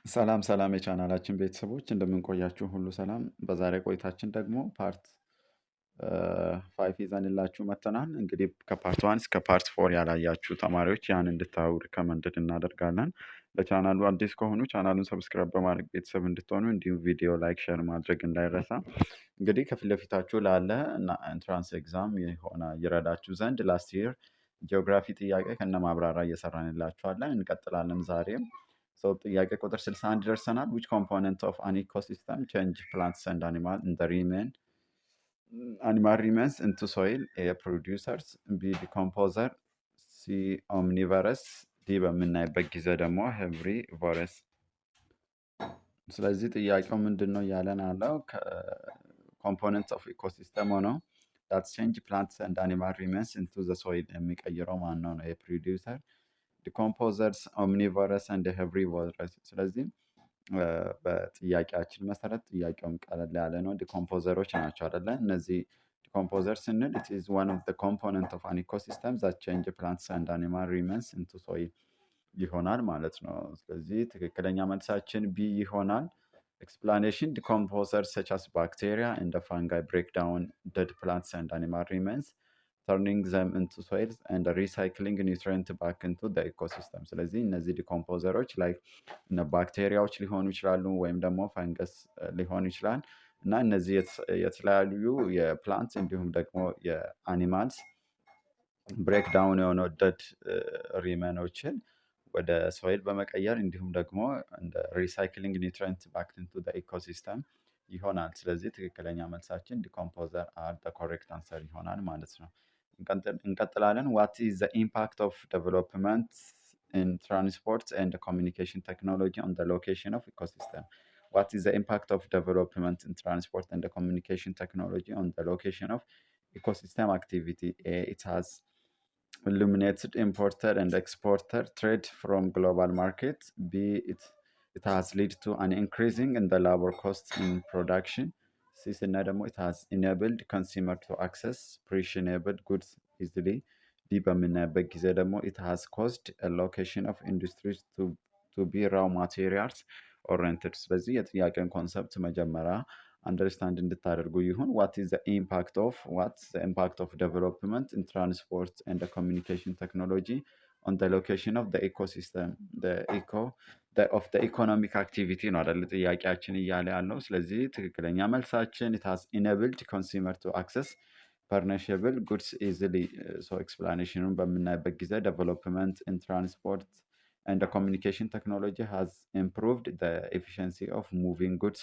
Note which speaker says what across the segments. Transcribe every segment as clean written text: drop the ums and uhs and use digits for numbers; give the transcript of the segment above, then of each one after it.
Speaker 1: ሰላም ሰላም የቻናላችን ቤተሰቦች እንደምንቆያችሁ ሁሉ ሰላም። በዛሬ ቆይታችን ደግሞ ፓርት 5 ይዘንላችሁ መጥተናል። እንግዲህ ከፓርት 1 እስከ ፓርት 4 ያላያችሁ ተማሪዎች ያን እንድታዩ ሪከመንድድ እናደርጋለን። ለቻናሉ አዲስ ከሆኑ ቻናሉን ሰብስክራይብ በማድረግ ቤተሰብ እንድትሆኑ እንዲሁም ቪዲዮ ላይክ፣ ሼር ማድረግ እንዳይረሳ። እንግዲህ ከፊት ለፊታችሁ ላለ እና ኤንትራንስ ኤግዛም የሆነ ይረዳችሁ ዘንድ ላስት ይር ጂኦግራፊ ጥያቄ ከነ ማብራሪያ እየሰራንላችኋለን። እንቀጥላለን ዛሬም ጥያቄ ቁጥር 61 ደርሰናል። which component of an ecosystem change plants and animal remains into soil? A producers, B decomposer, C omnivorous, D በምናይበት ጊዜ ደግሞ herbivorous። ስለዚህ ጥያቄው ምንድን ነው እያለን አለው ኮምፖነንት ኦፍ ኢኮሲስተም ሆነው that change plants and animal remains into the soil የሚቀይረው ማን ነው? የፕሮዲውሰር ዲኮምፖዘርስ ኦምኒቮረስ እንደ ሄርቢቮረስ። ስለዚህ በጥያቄያችን መሰረት ጥያቄውም ቀለል ያለ ነው። ዲኮምፖዘሮች ናቸው አይደለ? እነዚህ ዲኮምፖዘር ስንል it is one of the component of an ecosystem that change plants and animal remains into soil ይሆናል ማለት ነው። ስለዚህ ትክክለኛ መልሳችን ቢ ይሆናል። explanation decomposers such as bacteria and fungi break down dead plants and animal remains turning them into soils and recycling nutrient back into the ecosystem። ስለዚህ እነዚህ ዲኮምፖዘሮች ላይ እነ ባክቴሪያዎች ሊሆኑ ይችላሉ ወይም ደግሞ ፈንገስ ሊሆን ይችላል እና እነዚህ የተለያዩ የፕላንት እንዲሁም ደግሞ የአኒማልስ ብሬክዳውን የሆነው ደድ ሪመኖችን ወደ ሶይል በመቀየር እንዲሁም ደግሞ እንደ ሪሳይክሊንግ ኒውትሪንት ባክ ኢንቱ ዘ ኢኮሲስተም ይሆናል። ስለዚህ ትክክለኛ መልሳችን ዲኮምፖዘር አር ዘ ኮሬክት አንሰር ይሆናል ማለት ነው። እንቀጥላለን። ዋት ኢዝ ዘ ኢምፓክት ኦፍ ዴቨሎፕመንት ኢን ትራንስፖርት ኤንድ ኮሚኒኬሽን ቴክኖሎጂ ኦን ዘ ሎኬሽን ኦፍ ኢኮሲስተም? What is the impact of development in transport and the communication technology on the location of ecosystem activity? A, it has eliminated importer and exporter trade from global market. B, it has led to an increasing in the labor costs in production. C, it has enabled consumer to access perishable goods easily. D, it has caused a location of industries to be raw materials oriented። ስለዚህ የጥያቄን ኮንሰፕት መጀመሪያ አንደርስታንድ እንድታደርጉ ይሁን። what is the impact of development in transport and the communication technology on the location of the ecosystem of the economic activity ነው አይደል ጥያቄያችን እያለ ያለው። ስለዚህ ትክክለኛ መልሳችን it has enabled consumer to access perishable goods easily። ኤክስፕላኔሽኑን በምናይበት ጊዜ development in transport and the communication technology has improved the efficiency of moving goods,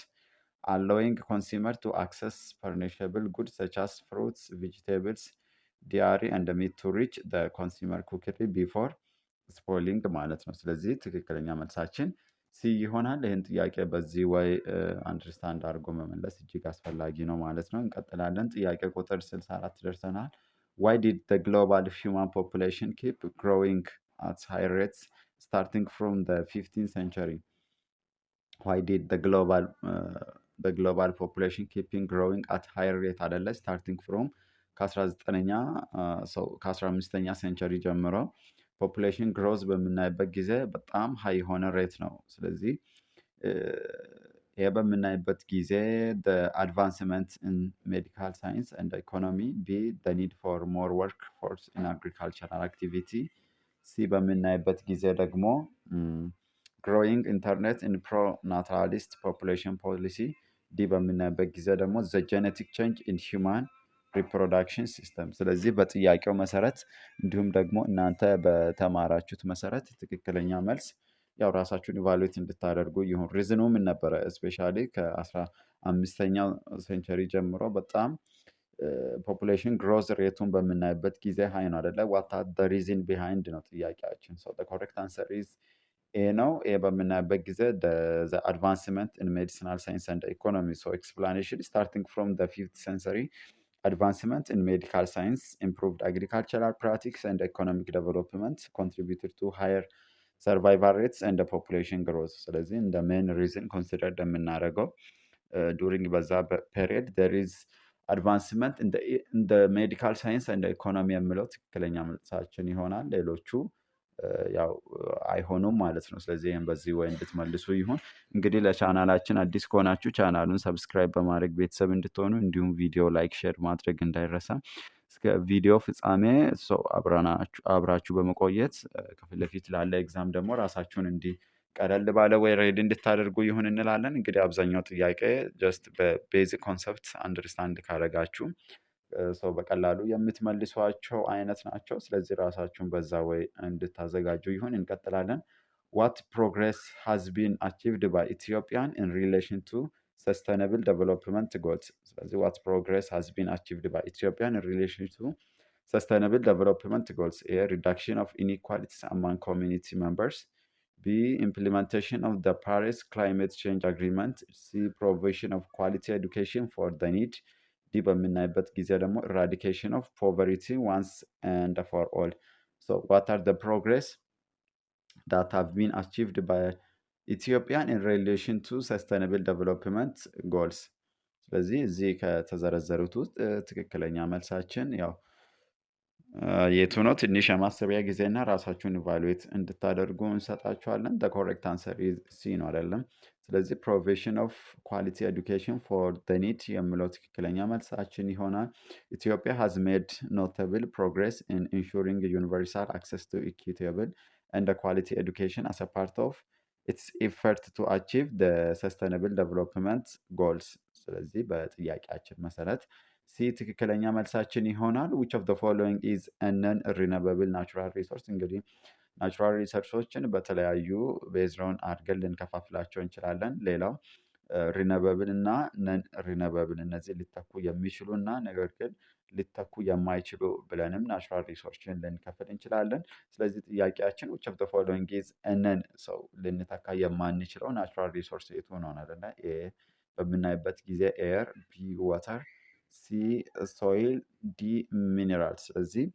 Speaker 1: allowing consumer to access perishable goods such as fruits, vegetables, dairy and meat to reach the consumer quickly before spoiling ማለት ነው። ስለዚህ ትክክለኛ መልሳችን ሲ ይሆናል። ይህን ጥያቄ በዚህ ወይ አንደርስታንድ አድርጎ መመለስ እጅግ አስፈላጊ ነው ማለት ነው። እንቀጥላለን። ጥያቄ ቁጥር 64 ደርሰናል። why did the global human population keep growing at high rates starting from the 15th century? Why did the global population keeping growing at high rate አይደለ? starting from ከ19ኛ ከ15ኛ ሴንቸሪ ጀምሮ ፖፑሌሽን ግሮዝ በምናይበት ጊዜ በጣም ሃይ የሆነ ሬት ነው። ስለዚህ ይሄ በምናይበት ጊዜ the advancement in medical science and economy, B, the need for more workforce in agricultural activity, ሲ በምናይበት ጊዜ ደግሞ growing internet in pro-naturalist population policy, ዲ በምናይበት ጊዜ ደግሞ the genetic change in human reproduction system። ስለዚህ በጥያቄው መሰረት እንዲሁም ደግሞ እናንተ በተማራችሁት መሰረት ትክክለኛ መልስ ያው ራሳችሁን ኢቫሉዌት እንድታደርጉ ይሁን። ሪዝኑ ምን ነበረ? ስፔሻሊ ከ15ኛው ሴንቸሪ ጀምሮ በጣም ፖፑሌሽን ግሮዝ ሬቱን በምናይበት ጊዜ ሃይ ነው አይደለ? ዋት አር ዘ ሪዝን ቢሃይንድ ነው ጥያቄያችን። ሶ ዘ ኮሬክት አንሰር ኢዝ ኤ ነው። ኤ በምናይበት ጊዜ ዘ አድቫንስመንት ኢን ሜዲሲናል ሳይንስ ኤንድ ኢኮኖሚ። ሶ ኤክስፕላኔሽን ስታርቲንግ ፍሮም ዘ 5th century advancement in medical science, improved agricultural practices and economic development contributed to higher survival rates and the population growth። ስለዚህ እንደ ሜን ሪዝን ኮንሲደር የምናደርገው ዱሪንግ በዛ ፔሪየድ there is advancement in the medical science and economy የሚለው ትክክለኛ መልሳችን ይሆናል። ሌሎቹ ያው አይሆኑም ማለት ነው። ስለዚህ ይሄን በዚህ ወይ እንድትመልሱ ይሁን። እንግዲህ ለቻናላችን አዲስ ከሆናችሁ ቻናሉን ሰብስክራይብ በማድረግ ቤተሰብ እንድትሆኑ እንዲሁም ቪዲዮ ላይክ፣ ሼር ማድረግ እንዳይረሳ። እስከ ቪዲዮ ፍጻሜ አብራችሁ በመቆየት ከፊት ለፊት ላለ ኤግዛም ደግሞ ራሳችሁን እንዲህ ቀለል ባለ ወይ ሬዲ እንድታደርጉ ይሁን እንላለን። እንግዲህ አብዛኛው ጥያቄ ጀስት በቤዚክ ኮንሰፕት አንደርስታንድ ካደረጋችሁ ሰው በቀላሉ የምትመልሷቸው አይነት ናቸው። ስለዚህ ራሳችሁን በዛ ወይ እንድታዘጋጁ ይሁን። እንቀጥላለን። ዋት ፕሮግሬስ ሃዝ ቢን አቺቭድ ባይ ኢትዮጵያን ኢን ሪሌሽን ቱ ሰስተይነብል ዴቨሎፕመንት ጎልስ። ስለዚህ ዋት ፕሮግሬስ ሃዝ ቢን አቺቭድ ባይ ኢትዮጵያን ኢን ሪሌሽን ቱ ሰስተይነብል ዴቨሎፕመንት ጎልስ። ኤ ሪዳክሽን ኦፍ ኢንኢኳሊቲስ አማንግ ኮሚኒቲ ሜምበርስ፣ ቢ ኢምፕሊሜንቴሽን ኦፍ ዘ ፓሪስ ክላይሜት ቼንጅ አግሪመንት፣ ሲ ፕሮቪዥን ኦፍ ኳሊቲ ኤዱኬሽን ፎር ዘ ኒድ፣ ዲ በምናይበት ጊዜ ደግሞ ኢራዲኬሽን ኦፍ ፖቨርቲ ዋንስ ኤንድ ፎር ኦል። ሶ ዋት አር ዘ ፕሮግሬስ that have been achieved by Ethiopia in relation to sustainable development goals? ስለዚህ እዚህ ከተዘረዘሩት ውስጥ ትክክለኛ መልሳችን ያው የቱ ነው? ትንሽ የማሰቢያ ጊዜና ራሳችሁን ኢቫሉዌት እንድታደርጉ እንሰጣችኋለን። the correct answer is C ነው አይደለም። ስለዚህ provision of quality education for the need የሚለው ትክክለኛ መልሳችን ይሆናል። Ethiopia has made notable progress in ensuring universal access to equitable and quality education as a part of its effort to achieve the sustainable development goals. ስለዚህ በጥያቄያችን መሰረት ሲ ትክክለኛ መልሳችን ይሆናል። which of the following is a non-renewable natural resource? እንግዲህ ናቹራል ሪሶርሶችን በተለያዩ ቤዝድ አድርገን ልንከፋፍላቸው እንችላለን። ሌላው ሪነበብል እና ነን ሪነበብል፣ እነዚህ ሊተኩ የሚችሉ እና ነገር ግን ሊተኩ የማይችሉ ብለንም ናቹራል ሪሶርስን ልንከፍል እንችላለን። ስለዚህ ጥያቄያችን which of the following is a non፣ ሰው ልንተካ የማንችለው ናቹራል ሪሶርስ የቱ ነው አይደለ? ኤ በምናይበት ጊዜ ኤር፣ ቢ ዋተር፣ ሲ ሶይል፣ ዲ ሚኔራል። ስለዚህ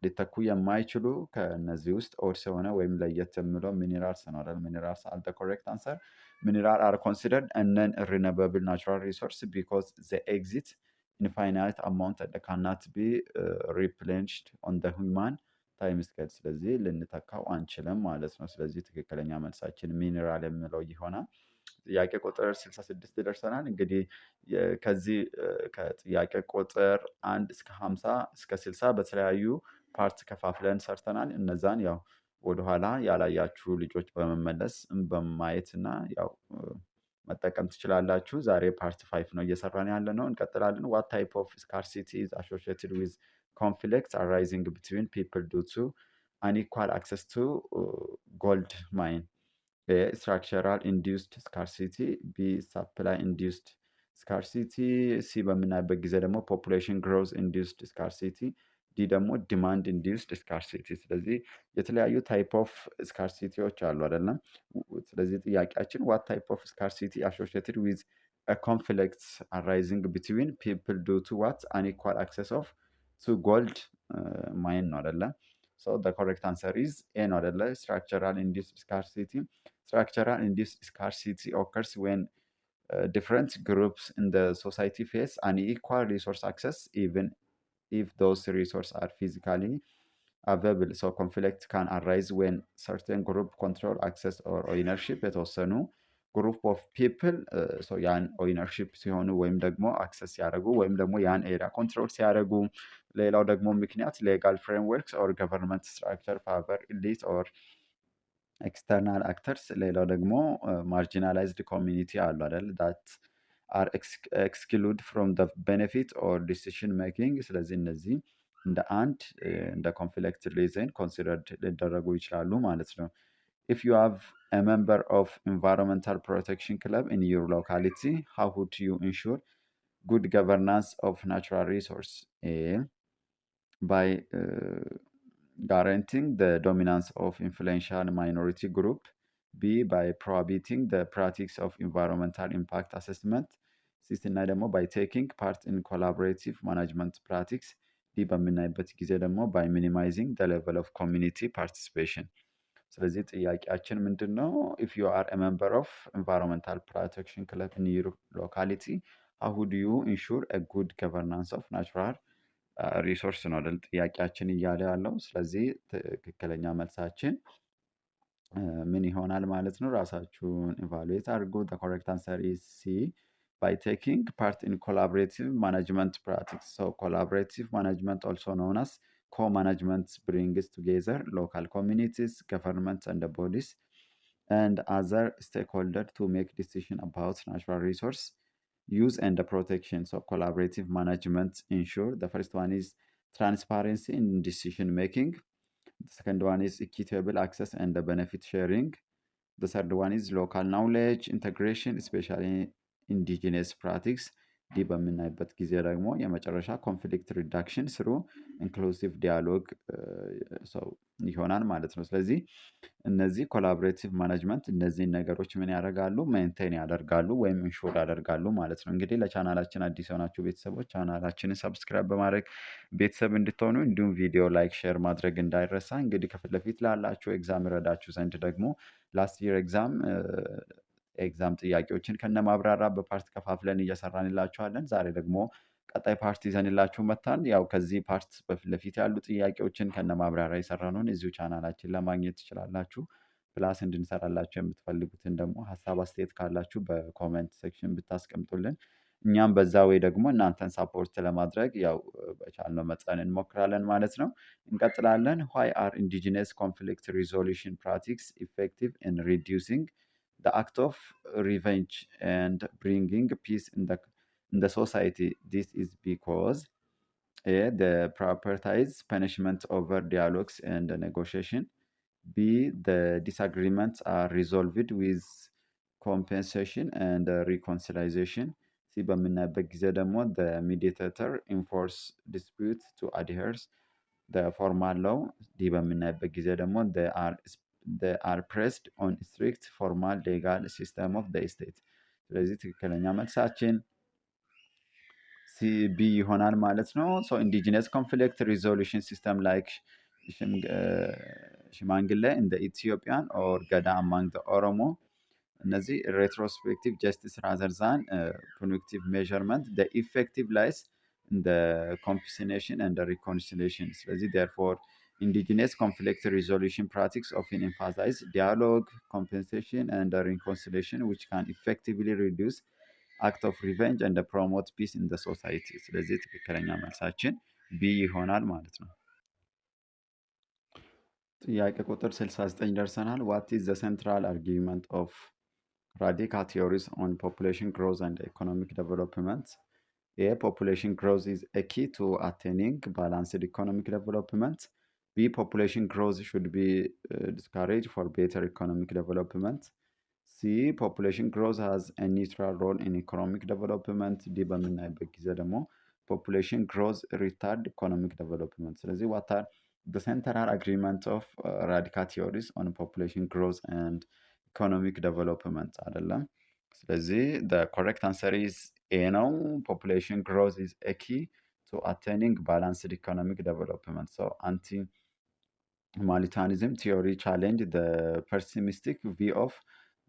Speaker 1: ሊተኩ የማይችሉ ከነዚህ ውስጥ ኦድስ የሆነ ወይም ለየት የሚለው ሚኔራልስ ነው አይደል? ሚኔራልስ አር ዘ ኮሬክት አንሰር። ሚኔራል አር ኮንሲደርድ a non-renewable natural resource because they exist in finite amount and cannot be replenished on the human time scale። ስለዚህ ልንተካው አንችልም ማለት ነው። ስለዚህ ትክክለኛ መልሳችን ሚኔራል የሚለው ይሆናል። ጥያቄ ቁጥር 66 ደርሰናል። እንግዲህ ከዚህ ከጥያቄ ቁጥር 1 እስከ 50 እስከ 60 በተለያዩ ፓርት ከፋፍለን ሰርተናል። እነዛን ያው ወደኋላ ያላያችሁ ልጆች በመመለስ በማየት እና ያው መጠቀም ትችላላችሁ። ዛሬ ፓርት 5 ነው እየሰራን ያለ ነው። እንቀጥላለን። what type of scarcity is associated with conflicts arising between people due to unequal access to gold mine? A structural induced scarcity፣ B supply induced scarcity፣ ሲ በምናይበት ጊዜ ደግሞ population growth induced scarcity፣ ዲ ደግሞ ዲማንድ ኢንዲውስድ ስካርሲቲ። ስለዚህ የተለያዩ ታይፕ ኦፍ ስካርሲቲዎች አሉ አይደለም። ስለዚህ ጥያቄያችን ዋት ታይፕ ኦፍ ስካርሲቲ አሶሺየትድ ዊዝ ኮንፍሊክት አራይዚንግ ቢትዊን ፒፕል ዱ ቱ ዋት አንኢኳል አክሰስ ኦፍ ቱ ጎልድ ማይን ነው አይደለም። ሶ ዘ ኮሬክት አንሰር ኢዝ ኤ ነው አይደለ? ስትራክቸራል ኢንዲውስድ ስካርሲቲ። ስትራክቸራል ኢንዲውስድ ስካርሲቲ ኦከርስ ዌን different groups in the society face unequal resource access even if those resources are physically available. So conflict can arise when certain group control access or ownership የተወሰኑ group of people ያን ownership ሲሆኑ ወይም ደግሞ አክሰስ ሲያደርጉ ወይም ደግሞ ያን ኤሪያ ኮንትሮል ሲያደርጉ። ሌላው ደግሞ ምክንያት legal frameworks or government structure favor elite or external actors። ሌላው ደግሞ marginalized community አሉ አይደል? that are excluded from the benefit or decision making። ስለዚህ እነዚህ እንደ አንድ እንደ ኮንፍሊክት ሪዝን ኮንሲደርድ ሊደረጉ ይችላሉ ማለት ነው። if you have a member of environmental protection club in your locality, how would you ensure good governance of natural resource? A by guaranteeing the dominance of influential minority group, B by prohibiting the practice of environmental impact assessment፣ ሲስትና ደግሞ by taking part in collaborative management practice፣ ዲ በምናይበት ጊዜ ደግሞ by minimizing the level of community participation። ስለዚህ ጥያቄያችን ምንድን ነው? if you are a member of environmental protection club in your locality, how would you ensure a good governance of natural ሪሶርስ ነው አይደል ጥያቄያችን እያለ ያለው። ስለዚህ ትክክለኛ መልሳችን ምን ይሆናል ማለት ነው? ራሳችሁን ኢቫሉዌት አድርጉ። ዘ ኮሬክት አንሰር ኢዝ ሲ by taking part in collaborative management practice. So collaborative management, also known as co-management, brings together local communities, governments, and the bodies and other stakeholders to make decisions about natural resource use and the protection. So collaborative management ensure the first one is transparency in decision making. The second one is equitable access and the benefit sharing. The third one is local knowledge integration, especially indigenous practice. ዲ በምናይበት ጊዜ ደግሞ የመጨረሻ ኮንፍሊክት ሪዳክሽን ስሩ ኢንክሉሲቭ ዲያሎግ ሰው ይሆናል ማለት ነው። ስለዚህ እነዚህ ኮላቦሬቲቭ ማኔጅመንት እነዚህን ነገሮች ምን ያደርጋሉ? ሜንቴን ያደርጋሉ ወይም ኢንሹር ያደርጋሉ ማለት ነው። እንግዲህ ለቻናላችን አዲስ የሆናችሁ ቤተሰቦች ቻናላችንን ሰብስክራይብ በማድረግ ቤተሰብ እንድትሆኑ እንዲሁም ቪዲዮ ላይክ፣ ሼር ማድረግ እንዳይረሳ። እንግዲህ ከፊት ለፊት ላላችሁ ኤግዛም ይረዳችሁ ዘንድ ደግሞ ላስት ይር ኤግዛም ጥያቄዎችን ከነ ማብራራ በፓርት ከፋፍለን እየሰራንላችኋለን። ዛሬ ደግሞ ቀጣይ ፓርት ይዘንላችሁ መጥተናል። ያው ከዚህ ፓርት በፊት ለፊት ያሉ ጥያቄዎችን ከነ ማብራሪያ የሰራነውን እዚሁ ቻናላችን ለማግኘት ትችላላችሁ። ፕላስ እንድንሰራላችሁ የምትፈልጉትን ደግሞ ሀሳብ አስተያየት ካላችሁ በኮሜንት ሴክሽን ብታስቀምጡልን እኛም በዛ ወይ ደግሞ እናንተን ሳፖርት ለማድረግ ያው በቻልነው መጠን እንሞክራለን ማለት ነው። እንቀጥላለን። ዋይ አር ኢንዲጂነስ ኮንፍሊክት ሪዞሉሽን ፕራክቲክስ ኢፌክቲቭ ኢን ሪዲዩሲንግ the act of revenge and bringing peace in the society? This is because A. They prioritize punishment over dialogues and negotiation. B. The disagreements are resolved with compensation and reconciliation. C. በምናይበት ጊዜ ደግሞ the mediator enforce dispute to adheres the formal law. D. በምናይበት ጊዜ ደግሞ they are pressed on strict formal legal system of the state. ስለዚህ ትክክለኛ መልሳችን ሲቢ ይሆናል ማለት ነው። ሶ ኢንዲጂነስ ኮንፍሊክት ሪዞሉሽን ሲስተም ላይክ ሽማግሌ እንደ ኢትዮጵያን ኦር ገዳ አማንግ ኦሮሞ እነዚህ ሬትሮስፔክቲቭ ጀስቲስ ራዘርዛን ፑኒቲቭ ሜዥርመንት ኢፌክቲቭ ላይስ እንደ ኮምፒሲኔሽን እንደ ሪኮንሲሌሽን። ስለዚህ ዴርፎር indigenous conflict resolution practices often emphasize dialogue, compensation, and reconciliation, which can effectively reduce act of revenge and promote peace in the society. ስለዚህ ትክክለኛ መልሳችን ቢ ይሆናል ማለት ነው። ጥያቄ ቁጥር 69 ደርሰናል። what is the central argument of radical theories on population growth and economic development? A. Population growth is a key to attaining balanced economic development. B. Population growth should be discouraged for better economic development. C. Population growth has a neutral role in economic development. D. በምናይበት ጊዜ ደግሞ population growth retard economic development. ስለዚህ what are the central agreement of radical theories on population growth and economic development አይደለም። ስለዚህ the correct answer is A ነው። population growth is a key to attaining balanced economic development. So anti-Malthusianism theory challenged the pessimistic view of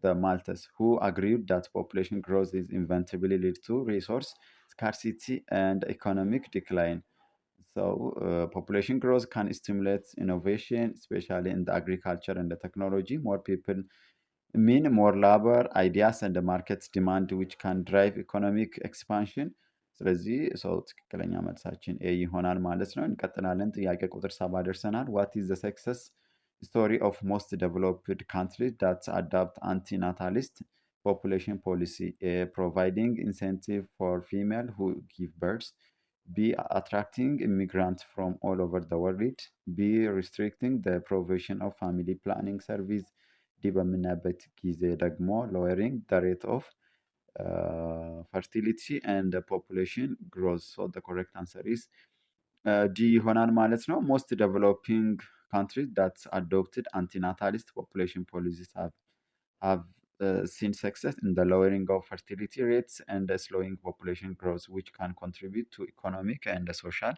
Speaker 1: the Malthus, who argued that population growth is inevitably lead to resource scarcity and economic decline. So population growth can stimulate innovation, especially in the agriculture and the technology. More people mean more labor, ideas, and the market demand, which can drive economic expansion. ስለዚህ ሰው ትክክለኛ መልሳችን ኤ ይሆናል ማለት ነው። እንቀጥላለን። ጥያቄ ቁጥር 70 ደርሰናል። what is the success story of most developed countries that adopt anti-natalist population policy? A. Providing incentive for female who give birth. B. Attracting immigrants from all over the world. B. Restricting the provision of family planning service. ዲ በምናይበት ጊዜ ደግሞ lowering the rate of fertility and population growth. So the correct answer is D ይሆናል ማለት ነው። most developing countries that adopted anti-natalist population policies have seen success in the lowering of fertility rates and the slowing population growth, which can contribute to economic and social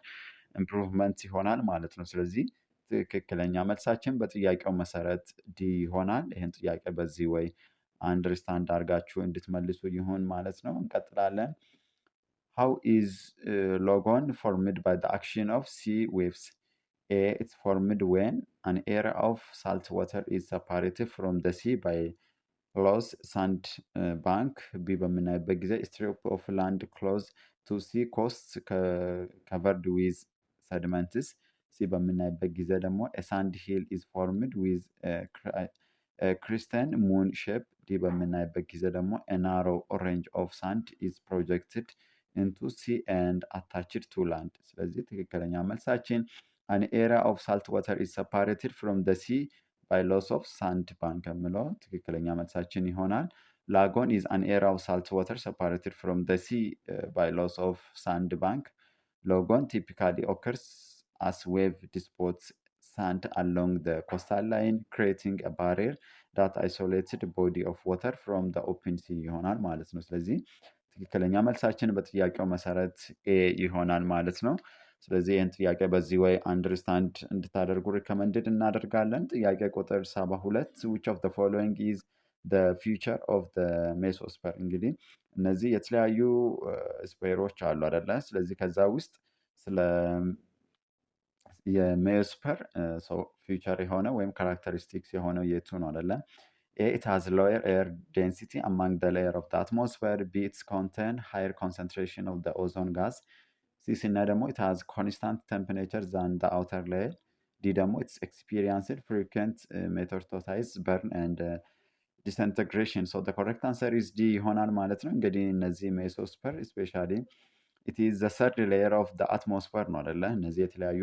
Speaker 1: improvement ይሆናል ማለት ነው። ስለዚህ ትክክለኛ መልሳችን በጥያቄው መሰረት ዲ ይሆናል። ይህን ጥያቄ በዚህ ወይ አንደርስታንድ አድርጋችሁ እንድትመልሱ ይሁን ማለት ነው። እንቀጥላለን። How is Logon formed by the action of sea waves? A. It's formed when an area of salt water is separated from the sea by close sand bank. ቢ በምናይበት ጊዜ strip of land close to sea coast covered with sediments. ሲ በምናይበት ጊዜ ደግሞ a sand hill is formed with crystalline moon shape. ዲ በምናይበት ጊዜ ደግሞ a narrow range of sand is projected into sea and attached to land። ስለዚህ ትክክለኛ መልሳችን an area of salt water is separated from the sea by loss of sand bank የምለው ትክክለኛ መልሳችን ይሆናል። Lagoon is an area of salt water separated from the sea by loss of sand bank. Lagoon typically occurs as wave deposits sand along the coastal line, creating a barrier that isolates the body of water from the open sea ይሆናል ማለት ነው። ስለዚህ ትክክለኛ መልሳችን በጥያቄው መሰረት ኤ ይሆናል ማለት ነው። ስለዚህ ይህን ጥያቄ በዚህ ወይ አንደርስታንድ እንድታደርጉ ሪከመንድድ እናደርጋለን። ጥያቄ ቁጥር 72 which of the following is the future of the mesosphere? እንግዲህ እነዚህ የተለያዩ ስፔሮች አሉ አይደለ? ስለዚህ ከዛ ውስጥ ስለ የሜዮስፐር ፊውቸር የሆነ ወይም ካራክተሪስቲክስ የሆነው የቱ ነው አይደለ? A. It has lower air density among the layer of the atmosphere. B. It contains higher concentration of the ozone gas. C. ስናይ ደግሞ it has constant temperature than the outer layer. D ደግሞ it's experienced frequent metamorphosis, burn and disintegration. So the correct answer is D ይሆናል ማለት ነው። እንግዲህ እነዚህ ሜሶስፐር ስፔሻሊ it is the third layer of the atmosphere ነው አይደለ? እነዚህ የተለያዩ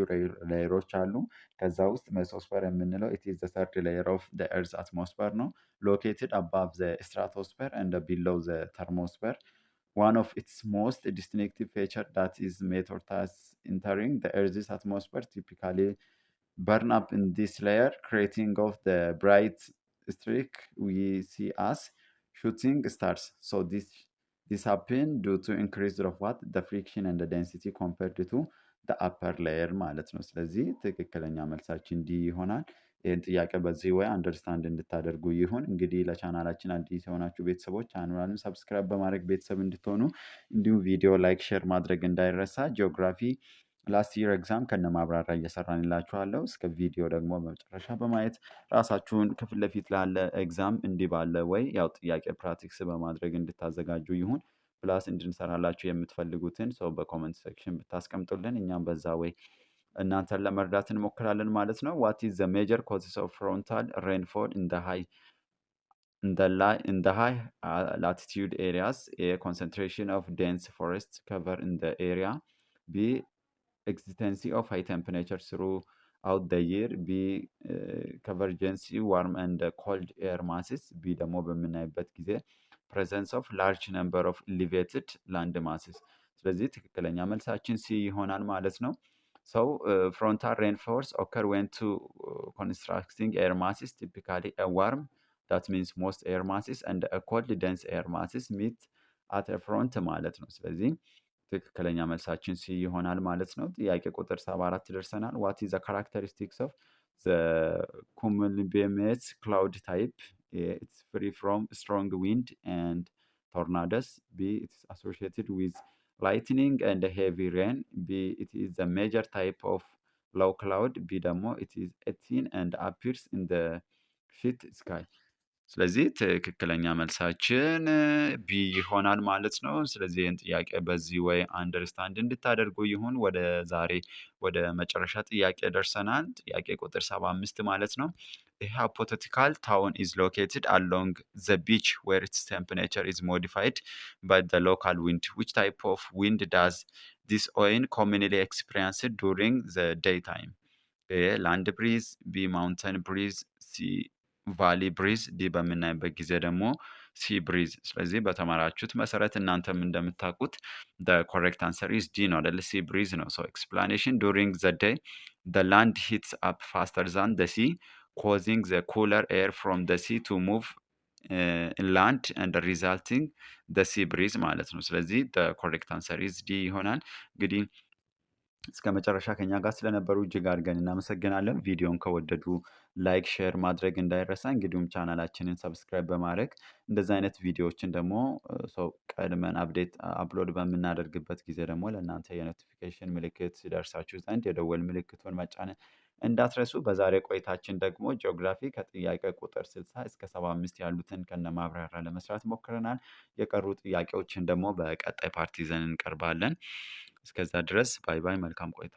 Speaker 1: ሌየሮች አሉ። ከዛ ውስጥ ሜሶስፐር የምንለው it is the third layer of the earth's atmosphere ነው located above the stratosphere and below the thermosphere. One of its most distinctive feature that is meteorites entering the earth's atmosphere typically burn up in this layer, creating of the bright streak we see as shooting stars. So this happen due to increase of what the friction and the density compared to the upper layer ማለት ነው። ስለዚህ ትክክለኛ መልሳችን ዲ ይሆናል። ይህን ጥያቄ በዚህ ወይ አንደርስታንድ እንድታደርጉ ይሁን። እንግዲህ ለቻናላችን አዲስ የሆናችሁ ቤተሰቦች ቻናሉን ሰብስክራይብ በማድረግ ቤተሰብ እንድትሆኑ እንዲሁም ቪዲዮ ላይክ፣ ሼር ማድረግ እንዳይረሳ። ጂኦግራፊ ላስት ይር ኤግዛም ከነ ማብራሪያ እየሰራንላችኋለሁ። እስከ ቪዲዮ ደግሞ በመጨረሻ በማየት ራሳችሁን ከፊት ለፊት ላለ ኤግዛም እንዲህ ባለ ወይ ያው ጥያቄ ፕራክቲስ በማድረግ እንድታዘጋጁ ይሁን። ፕላስ እንድንሰራላችሁ የምትፈልጉትን ሰው በኮመንት ሴክሽን ብታስቀምጡልን እኛም በዛ ወይ እናንተን ለመርዳት እንሞክራለን ማለት ነው። ዋት ኢዝ ዘ ሜጀር ኮዝስ ኦፍ ፍሮንታል ሬንፎል ኢን the high latitude areas? A. Concentration of dense forest cover in the area. B. Existence of high temperature throughout the year. B. Convergence warm and cold air masses. B ደግሞ በምናይበት ጊዜ presence of large number of elevated land masses። ስለዚህ ትክክለኛ መልሳችን ሲ ይሆናል ማለት ነው። So frontal rainfalls occur when two constructing air masses, typically a warm, that means most air masses, and a cold dense air masses meet at a front ማለት ነው። ስለዚህ ትክክለኛ መልሳችን ሲ ይሆናል ማለት ነው። ጥያቄ ቁጥር 74 ደርሰናል። what is the characteristics of the cumulonimbus cloud type? A. It's free from strong wind and tornadoes. B. It's associated with lightning and heavy rain. B. It is a major type of low cloud. B ደግሞ it is 18 and appears in the sheet sky. ስለዚህ ትክክለኛ መልሳችን ቢ ይሆናል ማለት ነው። ስለዚህ ይህን ጥያቄ በዚህ ወይ አንደርስታንድ እንድታደርጉ ይሁን። ወደ ዛሬ ወደ መጨረሻ ጥያቄ ደርሰናል። ጥያቄ ቁጥር 75 ማለት ነው። A hypothetical town is located along the beach where its temperature is modified by the local wind. Which type of wind does this oil commonly experience during the daytime? A. Land breeze. B. Mountain breeze. C. ቫሊ ብሪዝ። ዲ በምናይበት ጊዜ ደግሞ ሲ ብሪዝ። ስለዚህ በተማራችሁት መሰረት እናንተም እንደምታውቁት ኮሬክት አንሰር ኢዝ ዲ ነው አይደል? ሲ ብሪዝ ነው። ሶ ኤክስፕላኔሽን ዱሪንግ ዘ ዴይ the land heats up faster than the sea, causing the cooler air from the sea to move inland and resulting the sea breeze ማለት ነው። ስለዚህ the correct answer is D ይሆናል። እንግዲህ እስከ መጨረሻ ከኛ ጋር ስለነበሩ እጅግ አድርገን እናመሰግናለን። ቪዲዮን ከወደዱ ላይክ፣ ሼር ማድረግ እንዳይረሳ። እንግዲሁም ቻናላችንን ሰብስክራይብ በማድረግ እንደዚህ አይነት ቪዲዮዎችን ደግሞ ሰው ቀድመን አፕሎድ በምናደርግበት ጊዜ ደግሞ ለእናንተ የኖቲፊኬሽን ምልክት ሲደርሳችሁ ዘንድ የደወል ምልክቱን መጫን እንዳትረሱ። በዛሬ ቆይታችን ደግሞ ጂኦግራፊ ከጥያቄ ቁጥር 60 እስከ 75 ያሉትን ከነማብራሪያ ለመስራት ሞክረናል። የቀሩ ጥያቄዎችን ደግሞ በቀጣይ ፓርት ይዘን እንቀርባለን። እስከዛ ድረስ ባይ ባይ። መልካም ቆይታ